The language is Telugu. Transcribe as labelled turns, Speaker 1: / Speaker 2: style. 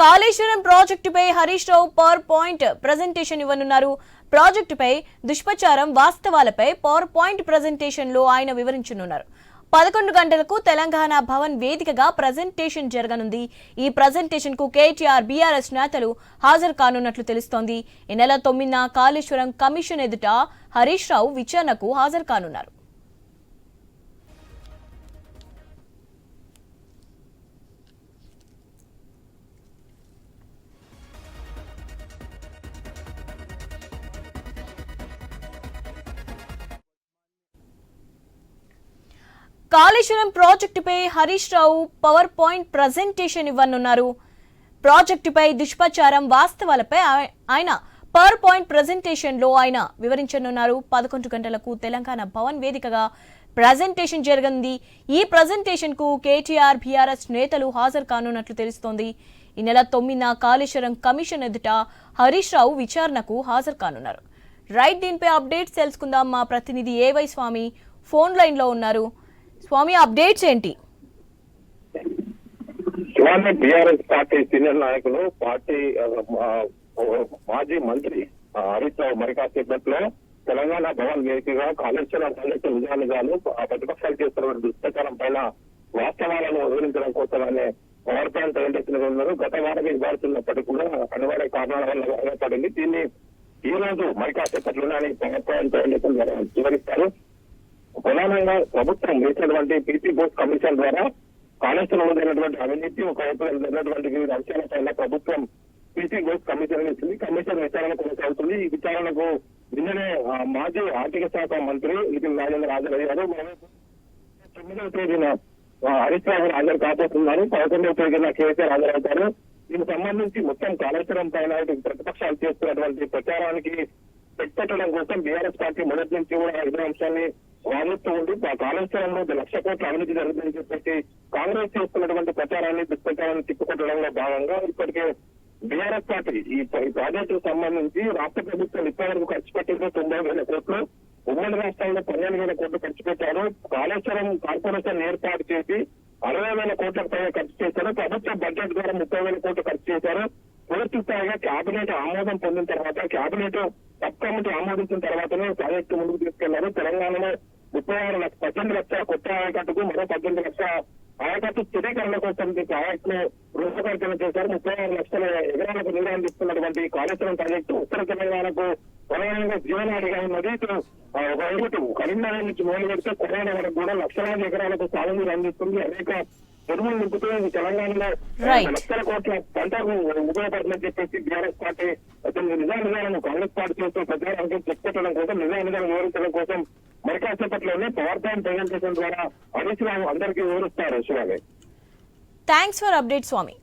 Speaker 1: కాళేశ్వరం ప్రాజెక్టుపై Harish Rao power point presentation ఇవ్వనున్నారు. ప్రాజెక్టుపై దుష్ప్రచారం వాస్తవాలపై పవర్ పాయింట్ ప్రెజెంటేషన్ లో ఆయన వివరించనున్నారు. 11 గంటలకు తెలంగాణ భవన్ వేదికగా ప్రెజెంటేషన్ జరగనుంది. ఈ ప్రెజెంటేషన్ కు కేటీఆర్, బీఆర్ఎస్ నేతలు హాజరు కానున్నట్లు తెలుస్తోంది. ఈ నెల 9న కాళేశ్వరం కమిషన్ ఎదుట హరీష్ రావు విచారణకు హాజరు కానున్నారు. కాళేశ్వరం ప్రాజెక్టుపై Harish Rao power point presentation ఇవ్వనున్నారు. ప్రాజెక్టుపై దుష్ప్రచారం వాస్తవాలపై ఆయన పవర్ పాయింట్ ప్రెజెంటేషన్ లో ఆయన వివరించనున్నారు. 11 గంటలకు తెలంగాణ భవన్ వేదికగా ప్రెజెంటేషన్ జరగనుంది. ఈ ప్రెజెంటేషన్ కు కేటీఆర్, బీఆర్ఎస్ నేతలు హాజరు కానున్నట్లు తెలుస్తోంది. ఈ నెల 9న కాళేశ్వరం కమిషన్ ఎదుట హరీష్ రావు విచారణకు హాజరు కానున్నారు. రైట్, దీనిపై అప్డేట్స్ తెలుసుకుందాం. మా ప్రతినిధి ఏవై స్వామి ఫోన్ లైన్ లో ఉన్నారు. స్వామి, అప్డేట్స్ ఏంటి?
Speaker 2: శివాన్ని బీఆర్ఎస్ పార్టీ సీనియర్ నాయకులు, పార్టీ మాజీ మంత్రి హరీష్ రావు మరి కాసేపట్లో తెలంగాణ భవన్ వేదికగా కాళేశ్వరం ప్రాజెక్టు నిజానిజాలు ప్రతిపక్షాలు చేస్తున్న దుష్ప్రచారం పైన వాస్తవాలను వివరించడం కోసమనే పవర్ పాయింట్ ప్రెజెంటేషన్ ఉన్నారు. గత వారం ఇవ్వాల్సినప్పటికీ కూడా అనివార్య కారణాల వల్ల బాధపడింది. దీన్ని ఈ రోజు మరి కాసేపట్లోనే పవర్ పాయింట్ ప్రెజెంటేషన్ ద్వారా వివరిస్తారు. ప్రధానంగా ప్రభుత్వం వేసినటువంటి పీసీ బోస్ కమిషన్ ద్వారా కాళేశ్వరంలో జరిగినటువంటి అవినీతి, ఒకవైపు జరిగినటువంటి వివిధ అంశాలపైన ప్రభుత్వం పీసీ బోస్ కమిషన్ వేసింది. కమిషన్ విచారణ కొనసాగుతుంది. ఈ విచారణకు నిన్ననే మాజీ ఆర్థిక శాఖ మంత్రి ఈటెల రాజేందర్ హాజరయ్యారు. 9వ తేదీన హరీష్ రావు హాజరు కాబోతున్నారు. 11వ తేదీన కేసీఆర్ హాజరవుతారు. దీనికి సంబంధించి మొత్తం కాళేశ్వరం పైన ప్రతిపక్షాలు చేస్తున్నటువంటి ప్రచారానికి పెట్టడం కోసం బీఆర్ఎస్ పార్టీ మొదటి నుంచి కూడా ఇదే అంశాన్ని వాదిస్తూ ఉంది. కాళేశ్వరంలో 1,00,000 కోట్ల అవినీతి జరుగుతుందని చెప్పేసి కాంగ్రెస్ చేస్తున్నటువంటి ప్రచారాన్ని, దుష్ప్రచారాన్ని తిప్పుకొట్టడంలో భాగంగా ఇప్పటికే బీఆర్ఎస్ పార్టీ ఈ ప్రాజెక్టుకు సంబంధించి రాష్ట్ర ప్రభుత్వం ఇప్పటివరకు ఖర్చు పెట్టింది 90,000 కోట్లు. ఉమ్మడి రాష్ట్రంలో 12,000 కోట్లు ఖర్చు పెట్టారు. కాళేశ్వరం కార్పొరేషన్ ఏర్పాటు చేసి 60,000 కోట్ల పైన ఖర్చు చేశారు. ప్రభుత్వ బడ్జెట్ ద్వారా 30,000 కోట్లు ఖర్చు చేశారు. పూర్తి స్థాయిగా కేబినెట్ ఆమోదం పొందిన తర్వాత, కేబినెట్ సబ్ కమిటీ ఆమోదించిన తర్వాతనే ప్రాజెక్టు ముందుకు తీసుకెళ్లారు. తెలంగాణలో 18 లక్షల కొత్త ఆయకట్టుకు మరో 18 లక్షల ఆయకట్టు స్థిరీకరణ కోసం ప్రాజెక్టు ను రూపకల్పన చేశారు. 36 లక్షల ఎకరాలకు నీరు అందిస్తున్నటువంటి కాళేశ్వరం ప్రాజెక్టు ఉత్తర తెలంగాణకు ప్రధానంగా జీవనాడిగా ఉన్నది. ఒకవైపు కరీంనగర్ నుంచి మొదలు పెడితే కొరాడ వరకు కూడా లక్షలాది ఎకరాలకు సాగునీరు అందిస్తుంది. అనేక చెరువులు నింపుతూ తెలంగాణలో లక్షల కోట్ల పంటకు ఉపయోగపడుతుందని చెప్పేసి బీఆర్ఎస్ పార్టీ నిజానిజాలను కాంగ్రెస్ పార్టీ చేస్తూ ప్రచారానికి చెప్పుకోవడం కోసం, నిజానిజాలను వివరించడం కోసం మరి కాసేపట్లోనే పవర్ పాయింట్ ప్రెజెంటేషన్ ద్వారా హరీష్ రావు అందరికీ వివరిస్తారు. Shivani,
Speaker 1: thanks for update Swamy.